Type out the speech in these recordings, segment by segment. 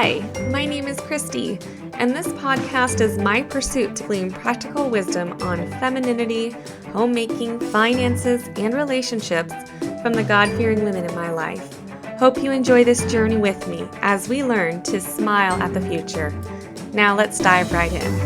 Hi, my name is Christy, and this podcast is my pursuit to glean practical wisdom on femininity, homemaking, finances, and relationships from the God-fearing women in my life. Hope you enjoy this journey with me as we learn to smile at the future. Now let's dive right in.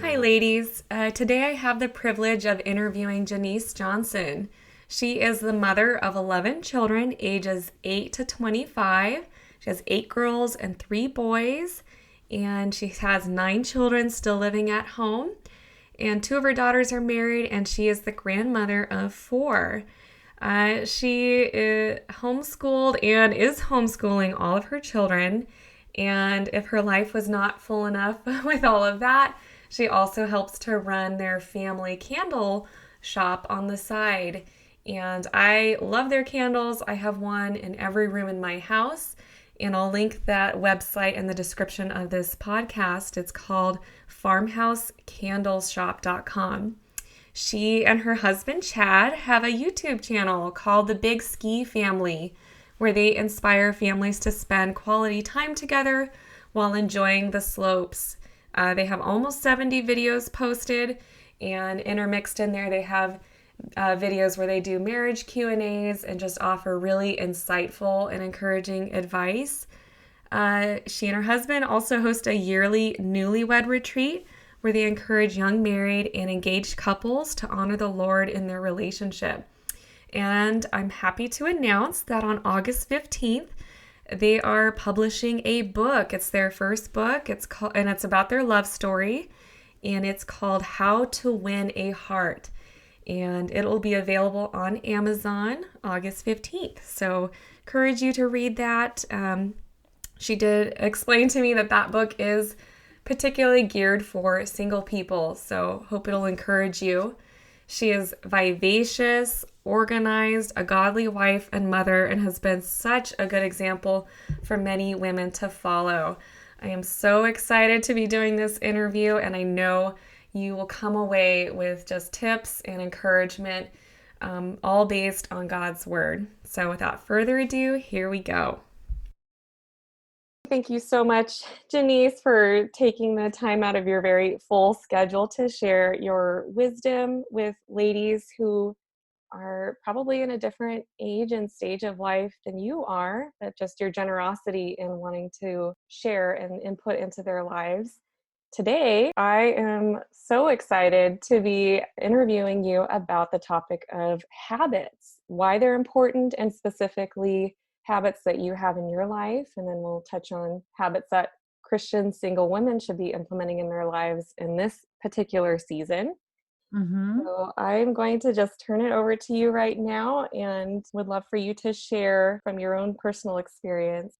Hi ladies, today I have the privilege of interviewing Jenise Johnson. She is the mother of 11 children, ages 8 to 25. She has 8 girls and 3 boys, and she has 9 children still living at home. And 2 of her daughters are married, and she is the grandmother of 4. She is homeschooled and is homeschooling all of her children. And if her life was not full enough with all of that, she also helps to run their family candle shop on the side. And I love their candles. I have one in every room in my house, and I'll link that website in the description of this podcast. It's called farmhousecandleshop.com. She and her husband, Chad, have a YouTube channel called The Big Ski Family, where they inspire families to spend quality time together while enjoying the slopes. They have almost 70 videos posted, and intermixed in there they have videos where they do marriage Q&As and just offer really insightful and encouraging advice. She and her husband also host a yearly newlywed retreat where they encourage young married and engaged couples to honor the Lord in their relationship. And I'm happy to announce that on August 15th, they are publishing a book. It's their first book. It's about their love story, and it's called How to Win a Heart. And it'll be available on Amazon August 15th. So encourage you to read that. She did explain to me that book is particularly geared for single people, so hope it'll encourage you. She is vivacious, organized, a godly wife and mother, and has been such a good example for many women to follow. I am so excited to be doing this interview, and I know you will come away with just tips and encouragement, all based on God's Word. So without further ado, here we go. Thank you so much, Jenise, for taking the time out of your very full schedule to share your wisdom with ladies who are probably in a different age and stage of life than you are, but just your generosity in wanting to share and input into their lives. Today, I am so excited to be interviewing you about the topic of habits, why they're important, and specifically habits that you have in your life. And then we'll touch on habits that Christian single women should be implementing in their lives in this particular season. Mm-hmm. So I'm going to just turn it over to you right now and would love for you to share from your own personal experience,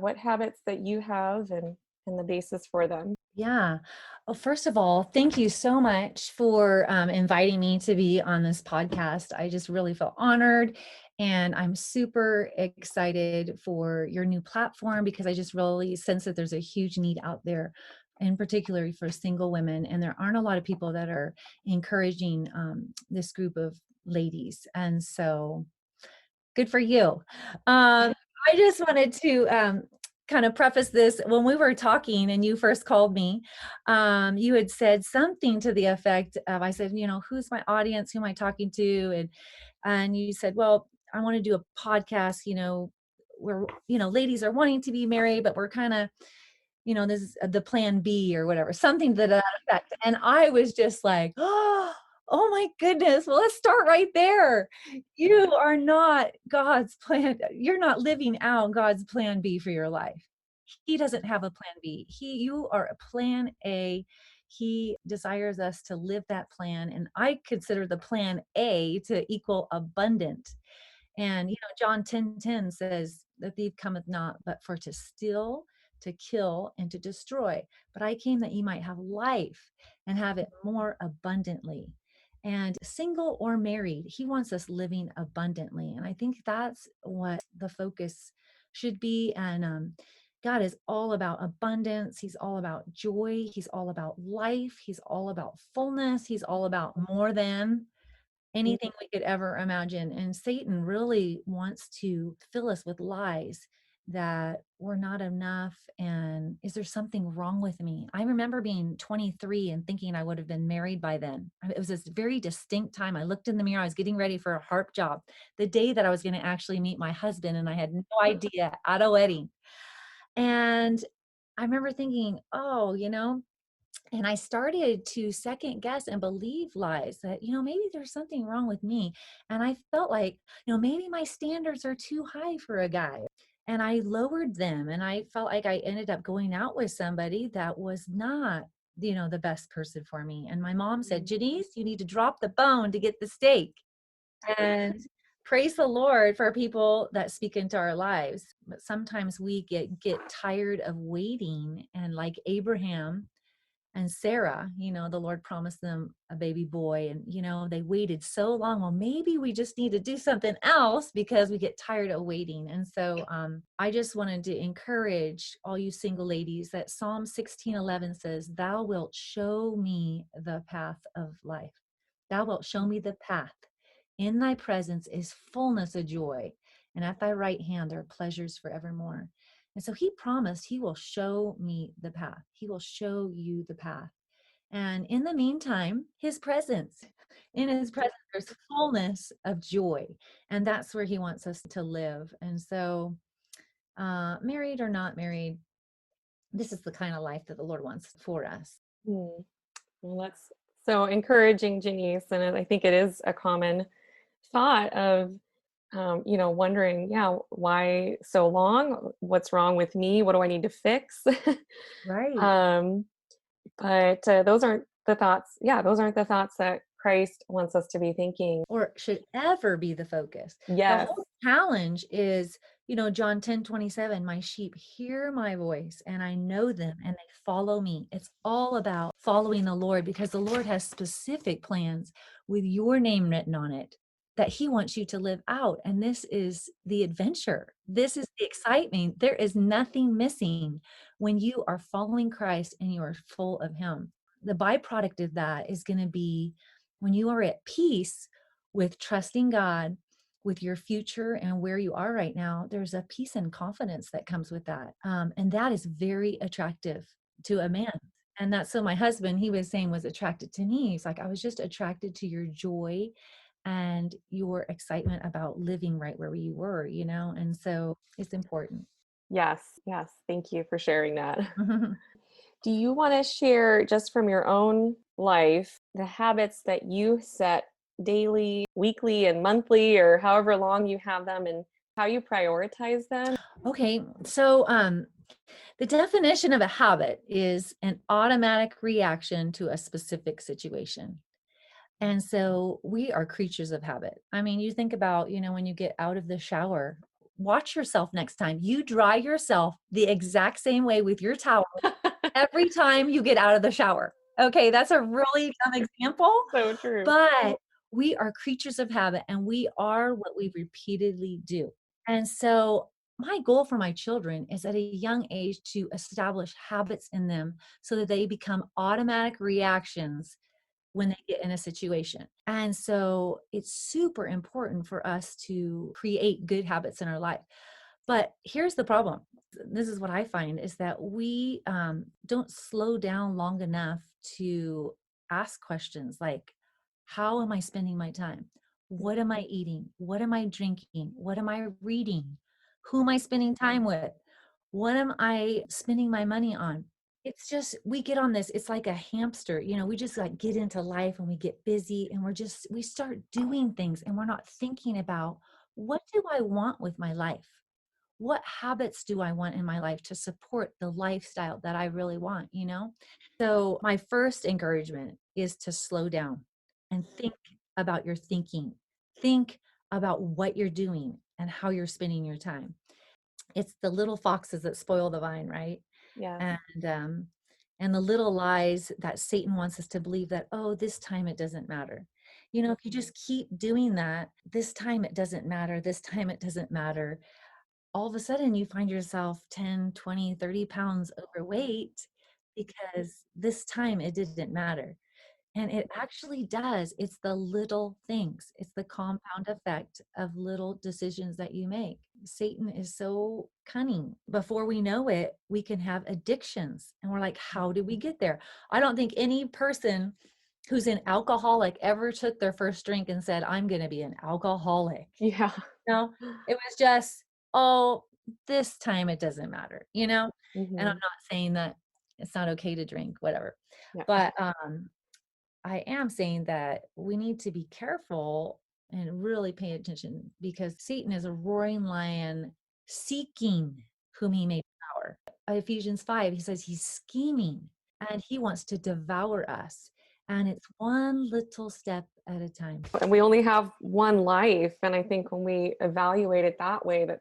what habits that you have and the basis for them. Yeah. Well, first of all, thank you so much for inviting me to be on this podcast. I just really feel honored, and I'm super excited for your new platform because I just really sense that there's a huge need out there, in particular for single women, and there aren't a lot of people that are encouraging this group of ladies. And so good for you. I just wanted to kind of preface this. When we were talking and you first called me, you had said something to the effect of, I said, who's my audience? Who am I talking to? And you said, well, I want to do a podcast, where, ladies are wanting to be married, but we're kind of, this is the plan B or whatever, something to that effect. And I was just like, oh my goodness. Well, let's start right there. You are not God's plan. You're not living out God's plan B for your life. He doesn't have a plan B. You are a plan A. He desires us to live that plan. And I consider the plan A to equal abundant. And, John 10:10 says, the thief cometh not, but for to steal, to kill, and to destroy. But I came that ye might have life and have it more abundantly. And single or married, he wants us living abundantly. And I think that's what the focus should be. And God is all about abundance. He's all about joy. He's all about life. He's all about fullness. He's all about more than. anything we could ever imagine. And Satan really wants to fill us with lies that we're not enough. And is there something wrong with me? I remember being 23 and thinking I would have been married by then. It was this very distinct time. I looked in the mirror, I was getting ready for a harp job, the day that I was going to actually meet my husband, and I had no idea at a wedding. And I remember thinking, oh, and I started to second guess and believe lies that, maybe there's something wrong with me. And I felt like, maybe my standards are too high for a guy. And I lowered them. And I felt like I ended up going out with somebody that was not, the best person for me. And my mom said, Jenise, you need to drop the bone to get the steak. And praise the Lord for people that speak into our lives. But sometimes we get tired of waiting. And like Abraham and Sarah, the Lord promised them a baby boy, and, they waited so long. Well, maybe we just need to do something else because we get tired of waiting. And so I just wanted to encourage all you single ladies that Psalm 16:11 says, thou wilt show me the path of life. Thou wilt show me the path. In thy presence is fullness of joy, and at thy right hand there are pleasures forevermore. And so he promised he will show me the path. He will show you the path. And in the meantime, in his presence, there's fullness of joy. And that's where he wants us to live. And so, married or not married, this is the kind of life that the Lord wants for us. Hmm. Well, that's so encouraging, Janice. And I think it is a common thought of, wondering, yeah, why so long? What's wrong with me? What do I need to fix? Right. um, but those aren't the thoughts. Yeah, those aren't the thoughts that Christ wants us to be thinking. Or should ever be the focus. The Yes. whole challenge is, John 10:27, my sheep hear my voice and I know them and they follow me. It's all about following the Lord because the Lord has specific plans with your name written on it that he wants you to live out. And this is the adventure. This is the excitement. There is nothing missing when you are following Christ and you are full of him. The byproduct of that is going to be when you are at peace with trusting God, with your future and where you are right now, there's a peace and confidence that comes with that. And that is very attractive to a man. And that's so my husband, he was saying, was attracted to me. He's like, I was just attracted to your joy and your excitement about living right where you were, and so it's important. Yes. Yes. Thank you for sharing that. Do you want to share just from your own life the habits that you set daily, weekly, and monthly, or however long you have them, and how you prioritize them? Okay, so the definition of a habit is an automatic reaction to a specific situation. And so we are creatures of habit. I mean, you think about, when you get out of the shower, watch yourself next time. You dry yourself the exact same way with your towel every time you get out of the shower. Okay, that's a really dumb example, So true. but we are creatures of habit and we are what we repeatedly do. And so my goal for my children is at a young age to establish habits in them so that they become automatic reactions when they get in a situation. And so it's super important for us to create good habits in our life. But here's the problem. This is what I find is that we don't slow down long enough to ask questions like, how am I spending my time? What am I eating? What am I drinking? What am I reading? Who am I spending time with? What am I spending my money on? It's just, we get on this, it's like a hamster, we just like get into life and we get busy and we start doing things and we're not thinking about what do I want with my life? What habits do I want in my life to support the lifestyle that I really want, So my first encouragement is to slow down and think about your thinking. Think about what you're doing and how you're spending your time. It's the little foxes that spoil the vine, right? Yes. And the little lies that Satan wants us to believe that, oh, this time it doesn't matter. If you just keep doing that, this time it doesn't matter, this time it doesn't matter, all of a sudden you find yourself 10, 20, 30 pounds overweight because this time it didn't matter. And it actually does. It's the little things. It's the compound effect of little decisions that you make. Satan is so cunning. Before we know it, we can have addictions. And we're like, how did we get there? I don't think any person who's an alcoholic ever took their first drink and said, I'm going to be an alcoholic. Yeah. No, it was just, oh, this time it doesn't matter, you know? And I'm Hmm. not saying that it's not okay to drink, whatever. Yeah. But I am saying that we need to be careful and really pay attention because Satan is a roaring lion seeking whom he may devour. Ephesians 5, he says he's scheming and he wants to devour us. And it's one little step at a time. And we only have one life. And I think when we evaluate it that way, that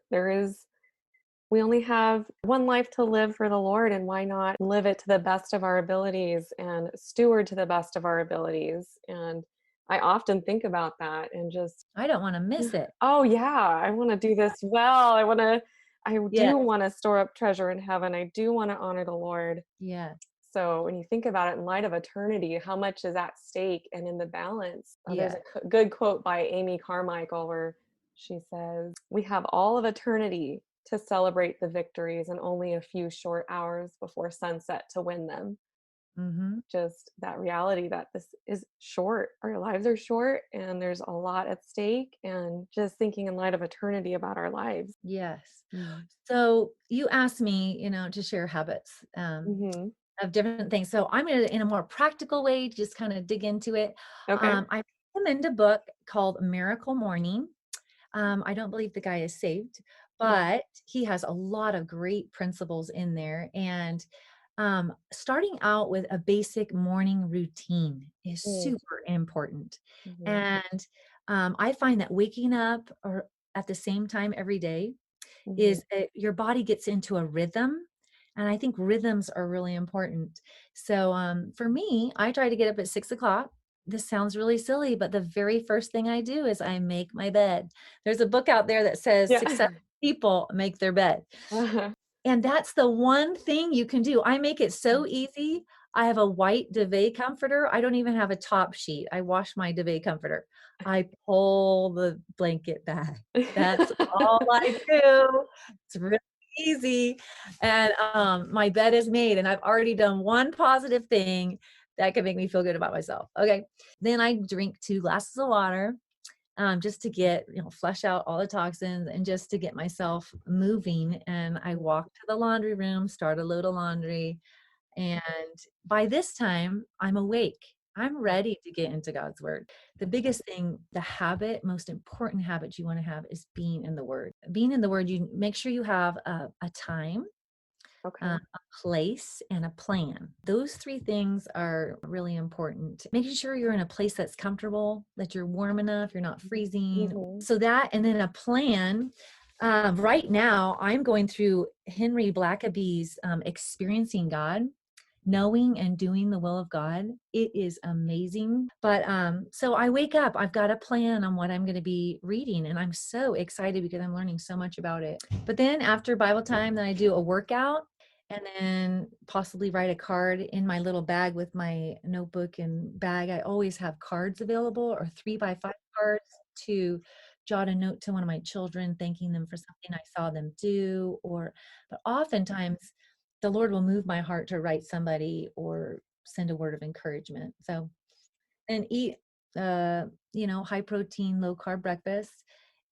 we only have one life to live for the Lord, and why not live it to the best of our abilities and steward to the best of our abilities? And I often think about that and just, I don't want to miss it. oh yeah, I want to do this well. I do Yes. want to store up treasure in heaven. I do want to honor the Lord. Yes. So when you think about it in light of eternity, how much is at stake and in the balance? There's Yeah. a good quote by Amy Carmichael where she says, "We have all of eternity to celebrate the victories and only a few short hours before sunset to win them." Mm-hmm. Just that reality that this is short. Our lives are short and there's a lot at stake, and just thinking in light of eternity about our lives. Yes. Mm. So you asked me, to share habits. Mhm. Of different things. So I'm going to, in a more practical way, just kind of dig into it. Okay. I recommend a book called Miracle Morning. I don't believe the guy is saved, Yeah. but he has a lot of great principles in there. And starting out with a basic morning routine is Mm. super important. Mhm. And I find that waking up or at the same time every day Mhm. is your body gets into a rhythm. And I think rhythms are really important. So for me, I try to get up at 6 o'clock. This sounds really silly, but the very first thing I do is I make my bed. There's a book out there that says Yeah. successful people make their bed. And that's the one thing you can do. I make it so easy. I have a white duvet comforter. I don't even have a top sheet. I wash my duvet comforter. I pull the blanket back. That's all I do. It's really easy. And my bed is made, and I've already done one positive thing that can make me feel good about myself. Okay. Then I drink 2 glasses of water just to get, flush out all the toxins and just to get myself moving. And I walk to the laundry room, start a load of laundry. And by this time, I'm awake. I'm ready to get into God's word. The biggest thing, the habit, most important habit you want to have is being in the word. Being in the word, you make sure you have a time, Okay. a place, and a plan. Those three things are really important. Making sure you're in a place that's comfortable, that you're warm enough, you're not freezing. Mhm. So that, and then a plan. Right now, I'm going through Henry Blackaby's Experiencing God, knowing and doing the will of God. It is amazing. But so I wake up, I've got a plan on what I'm going to be reading, and I'm so excited because I'm learning so much about it. But then after Bible time, then I do a workout and then possibly write a card in my little bag with my notebook and bag. I always have cards available or 3x5 cards to jot a note to one of my children, thanking them for something I saw them do. But oftentimes the Lord will move my heart to write somebody or send a word of encouragement. So, and eat, high protein, low carb breakfast.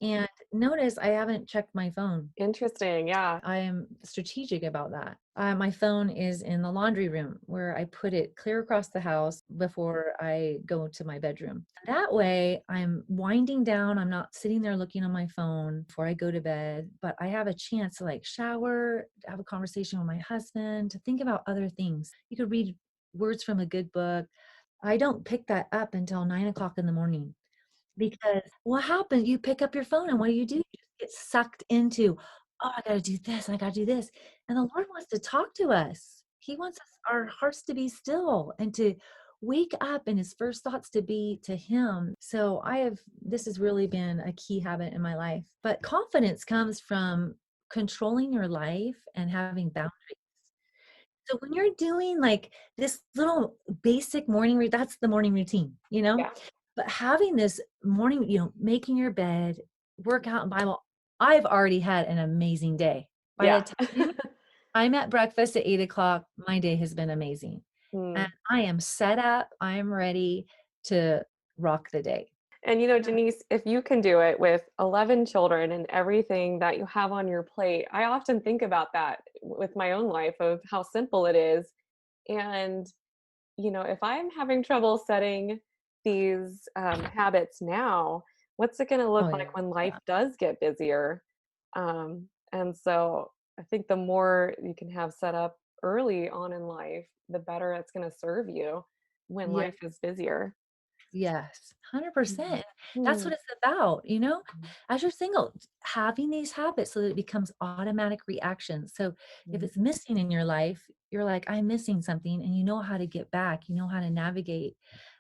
And notice I haven't checked my phone. Interesting. Yeah. I am strategic about that. My phone is in the laundry room where I put it clear across the house before I go to my bedroom. That way, I'm winding down. I'm not sitting there looking on my phone before I go to bed, but I have a chance to shower, to have a conversation with my husband, to think about other things. You could read words from a good book. I don't pick that up until 9 o'clock in the morning. Because what happens, you pick up your phone and what do? You just get sucked into, oh, I got to do this, I got to do this. And the Lord wants to talk to us. He wants our hearts to be still and to wake up and his first thoughts to be to him. So this has really been a key habit in my life. But confidence comes from controlling your life and having boundaries. So when you're doing like this little basic morning, that's the morning routine, you know? Yeah. But having this morning, making your bed, workout and Bible, I've already had an amazing day. By the Yeah. time I'm at breakfast at 8 o'clock, my day has been amazing. And Mm. I am set up, I am ready to rock the day. And Jenise, if you can do it with 11 children and everything that you have on your plate, I often think about that with my own life of how simple it is. And, if I'm having trouble setting these habits now, what's it going to Oh look yeah. like when life Yeah. does get busier? And so I think the more you can have set up early on in life, the better it's going to serve you when Yeah. life is busier. Yes, Mhm. 100%. That's what Mm. it's about, you know? As you're single, having these habits so that it becomes automatic reactions. So if Mhm. it's missing in your life, you're like, I'm missing something, and you know how to get back, you know how to navigate.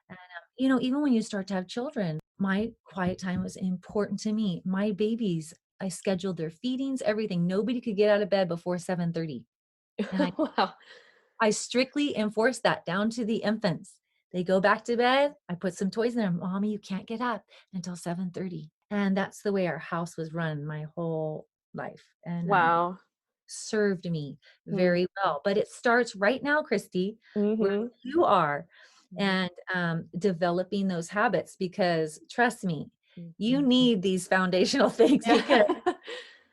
And, even when you start to have children, my quiet time was important to me. My babies, I scheduled their feedings, everything. Nobody could get out of bed before 7:30. And Wow. I strictly enforce that down to the infants. They go back to bed. I put some toys in there. Mommy, you can't get up until 7:30. And that's the way our house was run my whole life. And Wow. served me Mm. very well. But it starts right now, Christy, where Mhm. you are, Mhm. and developing those habits, because trust me, you Mhm. need these foundational things, because Yeah.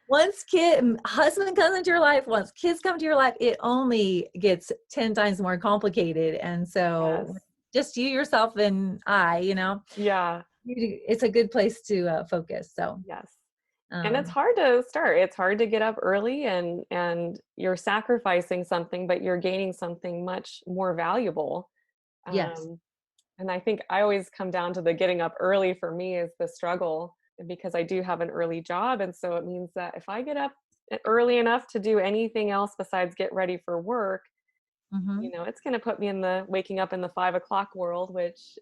once husband comes into your life, once kids come to your life, it only gets 10 times more complicated. And so Yes. just you, yourself, and Yeah. it's a good place to focus. So, Yes. And it's um, hard to start. It's hard to get up early and you're sacrificing something, but you're gaining something much more valuable. yes. Um, and I think I always come down to the getting up early for me is the struggle because I do have an early job. And so it means that if I get up early enough to do anything else besides get ready for work, Hmm. it's going to put me in the waking up in the 5 o'clock world, which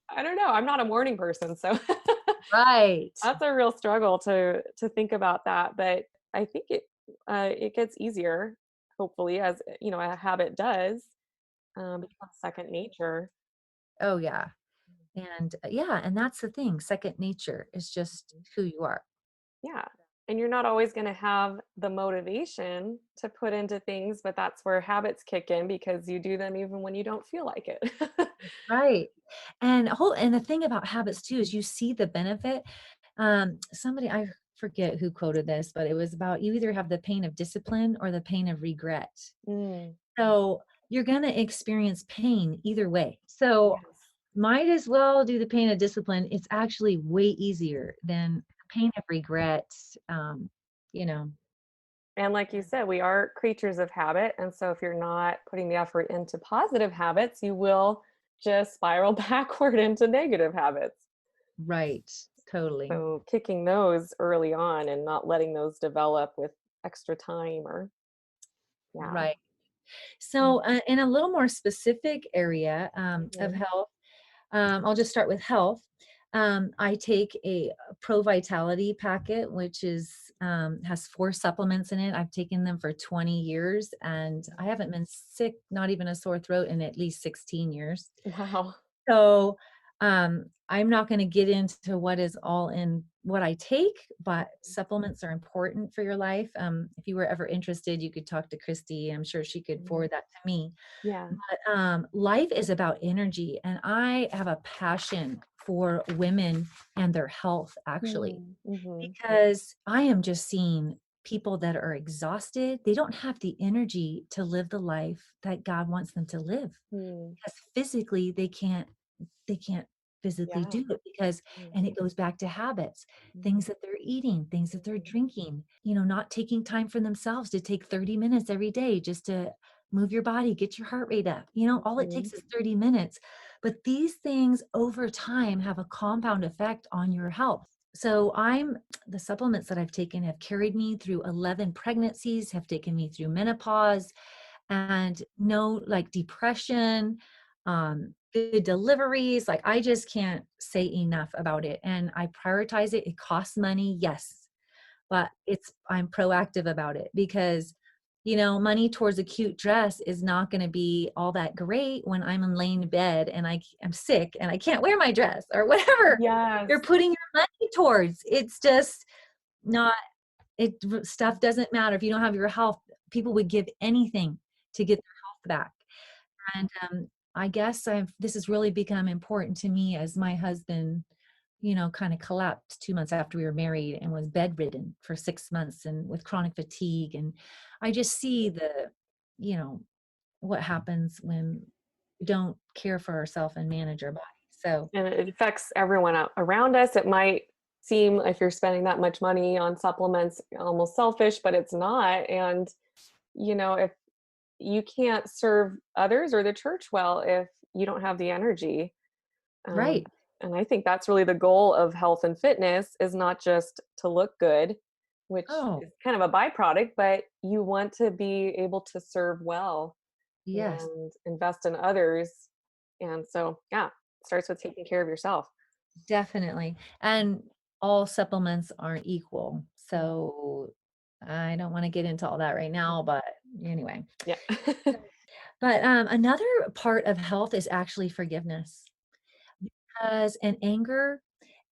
I don't know. I'm not a morning person, so Right. that's a real struggle to think about that. But I think it gets easier, hopefully, as a habit does become second nature. Oh, yeah. And yeah, and that's the thing. Second nature is just Mhm. who you are. Yeah. And you're not always going to have the motivation to put into things, but that's where habits kick in because you do them even when you don't feel like it. Right. And the thing about habits too is you see the benefit. Somebody, I forget who quoted this, but it was about, you either have the pain of discipline or the pain of regret. Mm, So you're going to experience pain either way. So yes. might as well do the pain of discipline. It's actually way easier than the pain of regret. Um, you know, And like you said, we are creatures of habit. And so if you're not putting the effort into positive habits, you will just spiral backward into negative habits. right. Totally. So kicking those early on and not letting those develop with extra time or, yeah. Right. So, in a little more specific area of Mhm. health, I'll just start with health. I take a Pro Vitality packet, which has 4 supplements in it. I've taken them for 20 years, and I haven't been sick, not even a sore throat, in at least 16 years. Wow. So, I'm not going to get into what is all in what I take, but supplements are important for your life. If you were ever interested, you could talk to Christy. I'm sure she could Mhm. forward that to me. Yeah. But life is about energy, and I have a passion for women and their health, actually, Mm, mhm. because I am just seeing people that are exhausted. They don't have the energy to live the life that God wants them to live, Mm, because physically they can't physically yeah. do it, because Mm, and it goes back to habits, mhm, things that they're eating, things that they're mhm, drinking, not taking time for themselves to take 30 minutes every day just to move your body, get your heart rate up. All it mhm. takes is 30 minutes. But these things over time have a compound effect on your health. So the supplements that I've taken have carried me through 11 pregnancies, have taken me through menopause, and no, like, depression, good deliveries. Like, I just can't say enough about it. And I prioritize it. It costs money, yes, but I'm proactive about it, because money towards a cute dress is not going to be all that great when I'm laying in bed and I'm sick and I can't wear my dress or whatever you're Yes. putting your money towards. It's just not, stuff doesn't matter. If you don't have your health, people would give anything to get their health back. And I guess this has really become important to me as my husband, kind of collapsed 2 months after we were married and was bedridden for 6 months and with chronic fatigue. And I just see you know, what happens when we don't care for ourselves and manage our body. So, And it affects everyone around us. It might seem, if you're spending that much money on supplements, almost selfish, but it's not. And, if you can't serve others or the church well if you don't have the energy. Um, right. and I think that's really the goal of health and fitness, is not just to look good, which Oh, is kind of a byproduct, but you want to be able to serve well yes, and invest in others. And so, yeah, it starts with taking care of yourself. definitely. And all supplements aren't equal. So I don't want to get into all that right now, but anyway. Yeah. But another part of health is actually forgiveness. Because and anger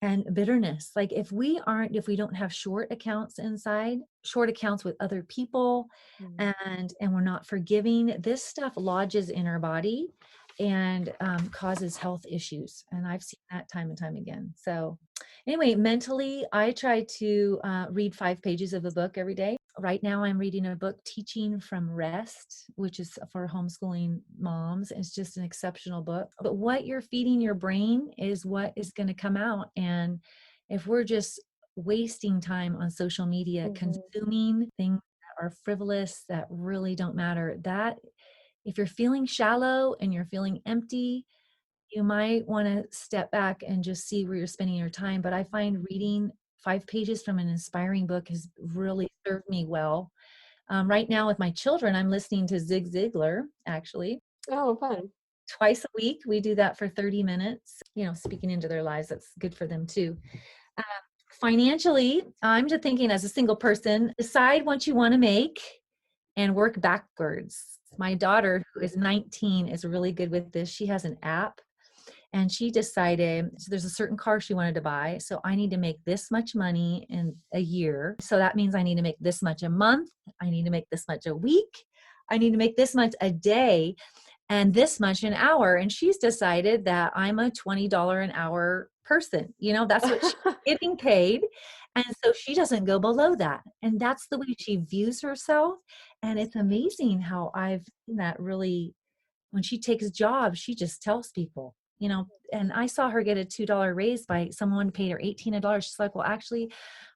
and bitterness. Like if we don't have short accounts with other people, Mm. and we're not forgiving, this stuff lodges in our body and causes health issues. And I've seen that time and time again. So anyway, mentally, I try to read 5 pages of a book every day. Right now, I'm reading a book, Teaching from Rest, which is for homeschooling moms. It's just an exceptional book. But what you're feeding your brain is what is going to come out. And if we're just wasting time on social media, Mhm. consuming things that are frivolous, that really don't matter, that if you're feeling shallow and you're feeling empty, you might want to step back and just see where you're spending your time. But I find reading 5 pages from an inspiring book has really served me well. Right now with my children, I'm listening to Zig Ziglar, actually. Oh, fun. Twice a week, we do that for 30 minutes, speaking into their lives. That's good for them too. Uh, Financially, I'm just thinking as a single person, decide what you want to make and work backwards. My daughter, who is 19, is really good with this. She has an app and she decided, so there's a certain car she wanted to buy. So I need to make this much money in a year. So that means I need to make this much a month. I need to make this much a week. I need to make this much a day and this much an hour. And she's decided that I'm a $20 an hour person. That's what she's getting paid. And so she doesn't go below that. And that's the way she views herself. And it's amazing how I've seen that really, when she takes jobs, she just tells people, and I saw her get a $2 raise by someone paid her $18. She's like, well, actually,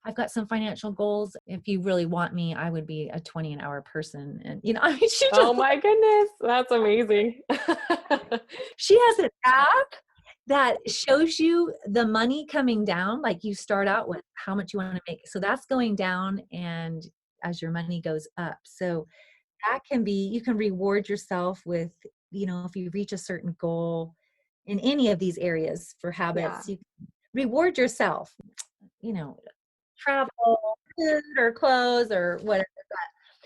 I've got some financial goals. If you really want me, I would be a 20 an hour person. And, I mean, she Oh just, my goodness, that's amazing. she has an app that shows you the money coming down. Like you start out with how much you want to make. So that's going down. And as your money goes up. So that can be, you can reward yourself with, if you reach a certain goal in any of these areas for Yeah. habits, you can reward yourself, you know, travel, food or clothes or whatever.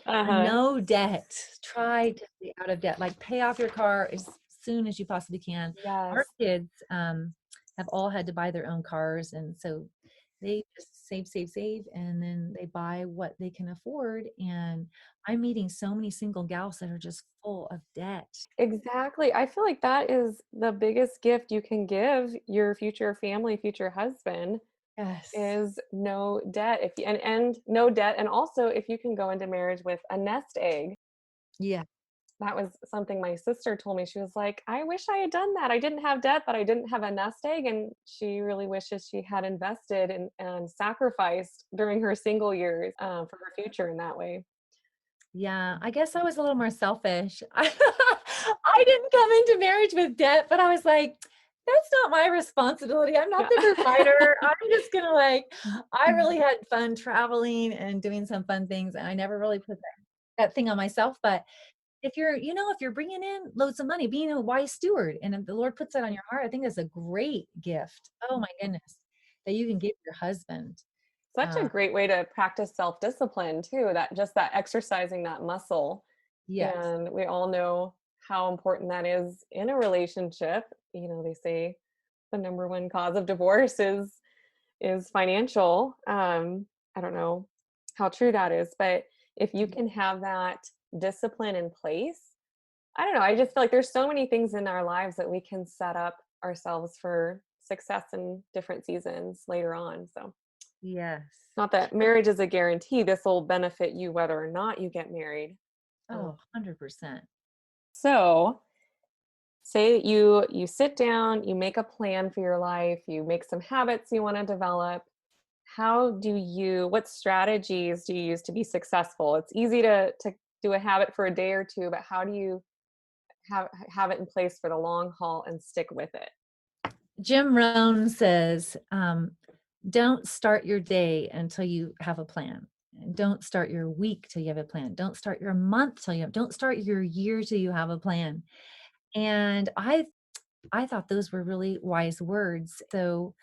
Uh-huh. No debt. Try to stay out of debt. Like pay off your car as soon as you possibly can. Our Yes. kids have all had to buy their own cars, and so they just save, and then they buy what they can afford. And I'm meeting so many single gals that are just full of debt. Exactly. I feel like that is the biggest gift you can give your future family, future husband, Yes. is no debt. If you, and no debt, and also if you can go into marriage with a nest egg. Yeah. That was something my sister told me. She was like, I wish I had done that. I didn't have debt, but I didn't have a nest egg. And she really wishes she had invested and sacrificed during her single years, for her future in that way. Yeah, I guess I was a little more selfish. I didn't come into marriage with debt, but I was like, that's not my responsibility. I'm not Yeah. the provider. I'm just gonna I really had fun traveling and doing some fun things, and I never really put that thing on myself. But if you're bringing in loads of money, being a wise steward, and if the Lord puts that on your heart, I think that's a great gift. Oh my goodness, that you can give your husband. Such a great way to practice self-discipline too, that exercising that muscle. Yes. And we all know how important that is in a relationship. They say the number one cause of divorce is financial. I don't know how true that is, but if you can have that discipline in place, I don't know. I just feel like there's so many things in our lives that we can set up ourselves for success in different seasons later on. So, Yes. not that marriage is a guarantee, this will benefit you whether or not you get married. Oh, 100%. So, say that you sit down, you make a plan for your life, you make some habits you want to develop. What strategies do you use to be successful? It's easy to do a habit for a day or two, but how do you have it in place for the long haul and stick with it? Jim Rohn says, don't start your day until you have a plan. And don't start your week till you have a plan. Don't start your month till don't start your year till you have a plan. And I thought those were really wise words. So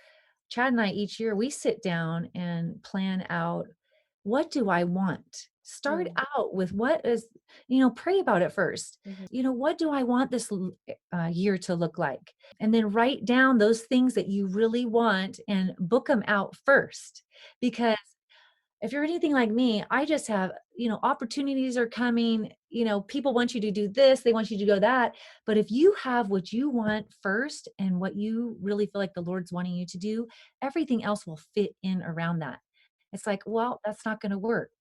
Chad and I, each year, we sit down and plan out, what do I want? Start Mm, out with what is, pray about it first. mhm, What do I want this year to look like? And then write down those things that you really want and book them out first. Because if you're anything like me, I just have, opportunities are coming, people want you to do this, they want you to go that. But if you have what you want first and what you really feel like the Lord's wanting you to do, everything else will fit in around that. It's like, well, that's not going to work.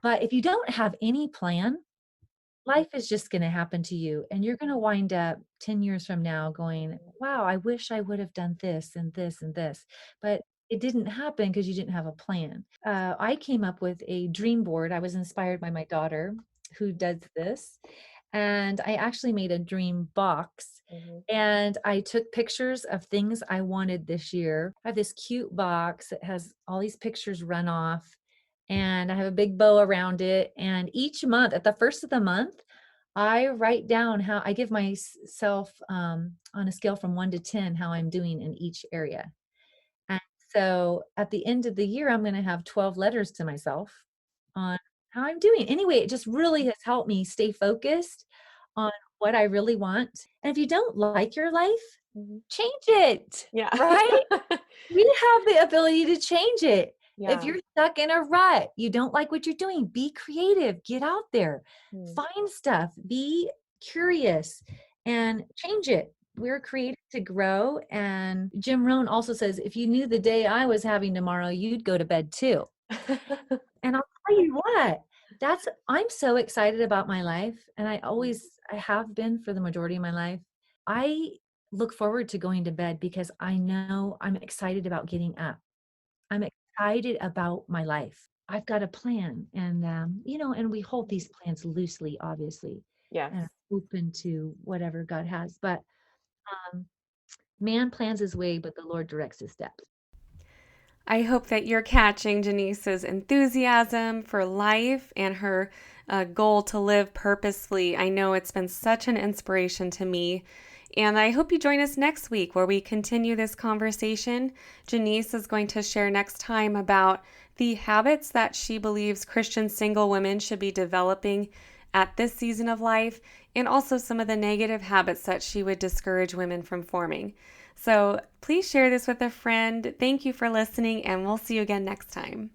But if you don't have any plan, life is just going to happen to you. And you're going to wind up 10 years from now going, wow, I wish I would have done this and this and this. But it didn't happen because you didn't have a plan. I came up with a dream board. I was inspired by my daughter who does this. And I actually made a dream box. mhm. And I took pictures of things I wanted this year. I have this cute box that has all these pictures run off, and I have a big bow around it. And each month, at the first of the month, I write down how I give myself on a scale from 1 to 10 how I'm doing in each area. And so at the end of the year, I'm going to have 12 letters to myself on how I'm doing. Anyway, it just really has helped me stay focused on what I really want. And if you don't like your life, Mhm. change it, Yeah. right? We have the ability to change it. If Yeah. you're stuck in a rut, you don't like what you're doing, be creative, get out there, Mm. find stuff, be curious, and change it. We're created to grow. And Jim Rohn also says, if you knew the day I was having tomorrow, you'd go to bed too. And I'll tell you what, I'm so excited about my life. And I have been for the majority of my life. I look forward to going to bed because I know I'm excited about getting up. I'm excited about my life. I've got a plan, and we hold these plans loosely, obviously, Yes. and are open to whatever God has. But um, man plans his way, but the Lord directs his steps. I hope that you're catching Janice's enthusiasm for life and her goal to live purposefully. I know it's been such an inspiration to me. And I hope you join us next week where we continue this conversation. Janice is going to share next time about the habits that she believes Christian single women should be developing at this season of life, and also some of the negative habits that she would discourage women from forming. So please share this with a friend. Thank you for listening, and we'll see you again next time.